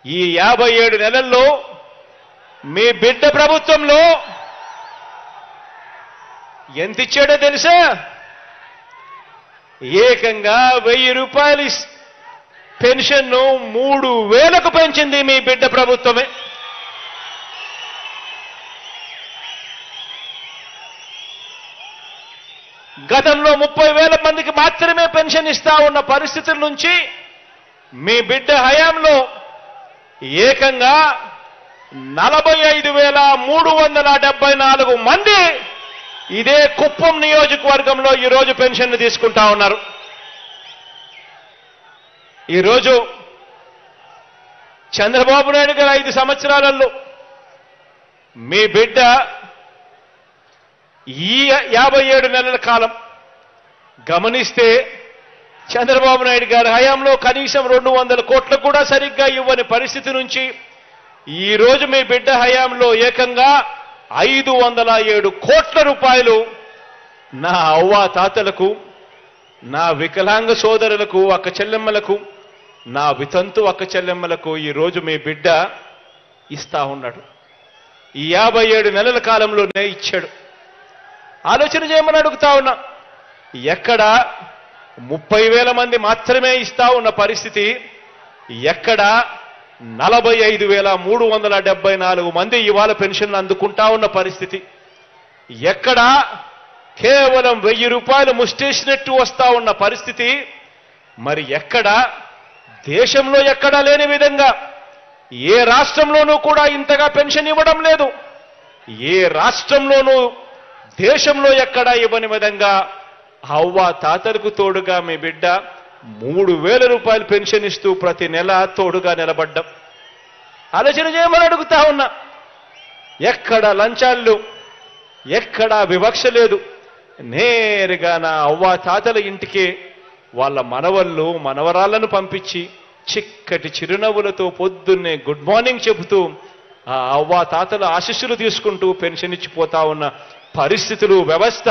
ఈ 57 నెలల్లో మీ బిడ్డ ప్రభుత్వంలో ఎంత ఇచ్చాడో తెలుసా? ఏకంగా 1000 రూపాయలు పెన్షన్ను 3000కు పెంచింది మీ బిడ్డ ప్రభుత్వమే. గతంలో 30,000 మందికి మాత్రమే పెన్షన్ ఇస్తా ఉన్న పరిస్థితుల నుంచి మీ బిడ్డ హయాంలో ఏకంగా 45,374 మంది ఇదే కుప్పం నియోజకవర్గంలో ఈరోజు పెన్షన్లు తీసుకుంటా ఉన్నారు. ఈరోజు చంద్రబాబు నాయుడు గారు 5 సంవత్సరాలలో మీ బిడ్డ ఈ 57 నెలల కాలం గమనిస్తే చంద్రబాబు నాయుడు గారి హయాంలో కనీసం 200 కోట్లు కూడా సరిగ్గా ఇవ్వని పరిస్థితి నుంచి ఈరోజు మీ బిడ్డ హయాంలో ఏకంగా 507 కోట్ల రూపాయలు నా అవ్వ తాతలకు, నా వికలాంగ సోదరులకు, అక్క చెల్లెమ్మలకు, నా వితంతు అక్క చెల్లెమ్మలకు ఈరోజు మీ బిడ్డ ఇస్తా ఉన్నాడు. ఈ 57 నెలల కాలంలోనే ఇచ్చాడు. ఆలోచన చేయమని అడుగుతా ఉన్నా. ఎక్కడ 30,000 మంది మాత్రమే ఇస్తా ఉన్న పరిస్థితి, ఎక్కడ 45,374 మంది ఇవాళ పెన్షన్లు అందుకుంటా ఉన్న పరిస్థితి, ఎక్కడ కేవలం 1000 రూపాయలు ముష్టేసినట్టు వస్తా ఉన్న పరిస్థితి, మరి ఎక్కడ దేశంలో ఎక్కడా లేని విధంగా ఏ రాష్ట్రంలోనూ కూడా ఇంతగా పెన్షన్ ఇవ్వడం లేదు. ఏ రాష్ట్రంలోనూ దేశంలో ఎక్కడా ఇవ్వని విధంగా అవ్వ తాతలకు తోడుగా మీ బిడ్డ 3,000 రూపాయలు పెన్షన్ ఇస్తూ ప్రతి నెల తోడుగా నిలబడ్డం. ఆలోచన చేయమని అడుగుతా ఉన్నా. ఎక్కడ లంచాలు, ఎక్కడా వివక్ష లేదు. నేరుగా నా అవ్వ తాతల ఇంటికి వాళ్ళ మనవళ్ళు మనవరాళ్లను పంపించి చిక్కటి చిరునవ్వులతో పొద్దున్నే గుడ్ మార్నింగ్ చెబుతూ ఆ అవ్వ తాతల ఆశీస్సులు తీసుకుంటూ పెన్షన్ ఇచ్చిపోతా ఉన్న పరిస్థితులు, వ్యవస్థ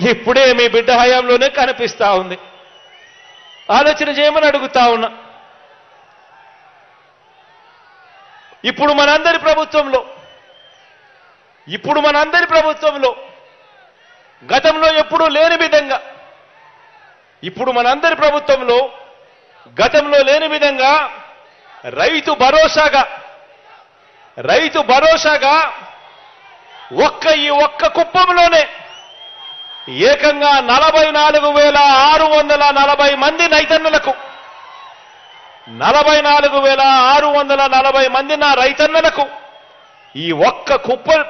ఇప్పుడే మీ బిడ్డ హయాంలోనే కనిపిస్తా ఉంది. ఆలోచన చేయమని అడుగుతా ఉన్నా. ఇప్పుడు మనందరి ప్రభుత్వంలో గతంలో ఎప్పుడూ లేని విధంగా, ఇప్పుడు మనందరి ప్రభుత్వంలో గతంలో లేని విధంగా రైతు భరోసాగా ఈ ఒక్క కుప్పంలోనే ఏకంగా 44,640 మంది రైతన్నలకు, 44,640 మంది నా రైతన్నలకు ఈ ఒక్క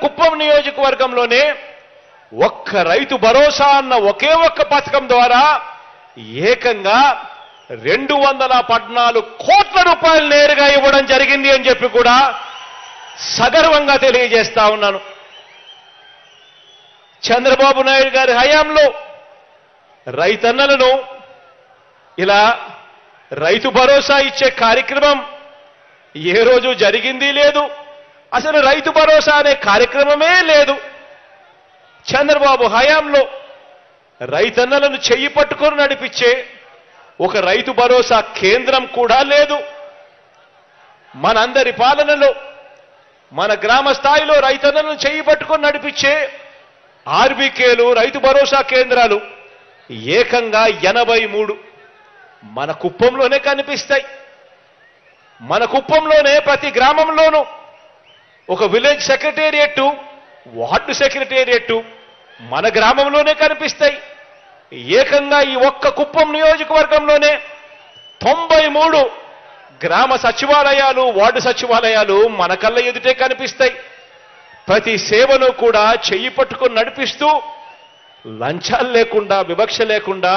కుప్పం నియోజకవర్గంలోనే ఒక్క రైతు భరోసా అన్న ఒకే ఒక్క పథకం ద్వారా ఏకంగా 214 కోట్ల రూపాయలు నేరుగా ఇవ్వడం జరిగింది అని చెప్పి కూడా సగర్వంగా తెలియజేస్తా ఉన్నాను. చంద్రబాబు నాయుడు గారి హయాంలో రైతన్నలను ఇలా రైతు భరోసా ఇచ్చే కార్యక్రమం ఏ రోజు జరిగింది లేదు. అసలు రైతు భరోసా అనే కార్యక్రమమే లేదు. చంద్రబాబు హయాంలో రైతన్నలను చెయ్యి పట్టుకొని నడిపించే ఒక రైతు భరోసా కేంద్రం కూడా లేదు. మనందరి పాలనలో మన గ్రామ స్థాయిలో రైతన్నలను చెయ్యి పట్టుకొని నడిపించే ఆర్బీకేలు, రైతు భరోసా కేంద్రాలు ఏకంగా 83 మన కుప్పంలోనే కనిపిస్తాయి. మన కుప్పంలోనే ప్రతి గ్రామంలోనూ ఒక విలేజ్ సెక్రటేరియట్, వార్డు సెక్రటేరియట్ మన గ్రామంలోనే కనిపిస్తాయి. ఏకంగా ఈ ఒక్క కుప్పం నియోజకవర్గంలోనే 93 గ్రామ సచివాలయాలు, వార్డు సచివాలయాలు మన కళ్ళ ఎదుటే కనిపిస్తాయి. ప్రతి సేవను కూడా చెయ్యి పట్టుకొని నడిపిస్తూ లంచాలు లేకుండా, వివక్ష లేకుండా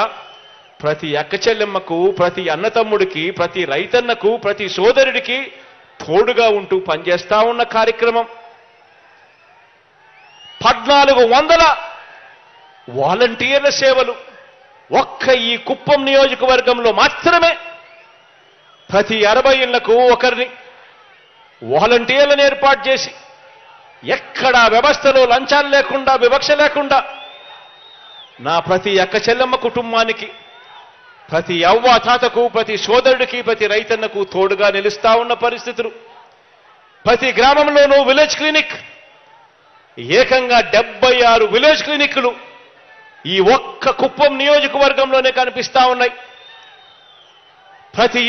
ప్రతి అక్క చెల్లెమ్మకు, ప్రతి అన్నతమ్ముడికి, ప్రతి రైతన్నకు, ప్రతి సోదరుడికి తోడుగా ఉంటూ పనిచేస్తా ఉన్న కార్యక్రమం. 1400 వాలంటీర్ల సేవలు ఒక్క ఈ కుప్పం నియోజకవర్గంలో మాత్రమే. ప్రతి 60 ఇళ్లకు ఒకరిని వాలంటీర్లను ఏర్పాటు చేసి ఎక్కడా వ్యవస్థలో లంచాలు లేకుండా, వివక్ష లేకుండా నా ప్రతి అక్క చెల్లెమ్మ కుటుంబానికి ప్రతి అవ్వ తాతకు, ప్రతి సోదరుడికి, ప్రతి రైతన్నకు తోడుగా నిలుస్తా ఉన్న పరిస్థితులు. ప్రతి గ్రామంలోనూ విలేజ్ క్లినిక్, ఏకంగా 76 విలేజ్ క్లినిక్లు ఈ ఒక్క కుప్పం నియోజకవర్గంలోనే కనిపిస్తా ఉన్నాయి. ప్రతి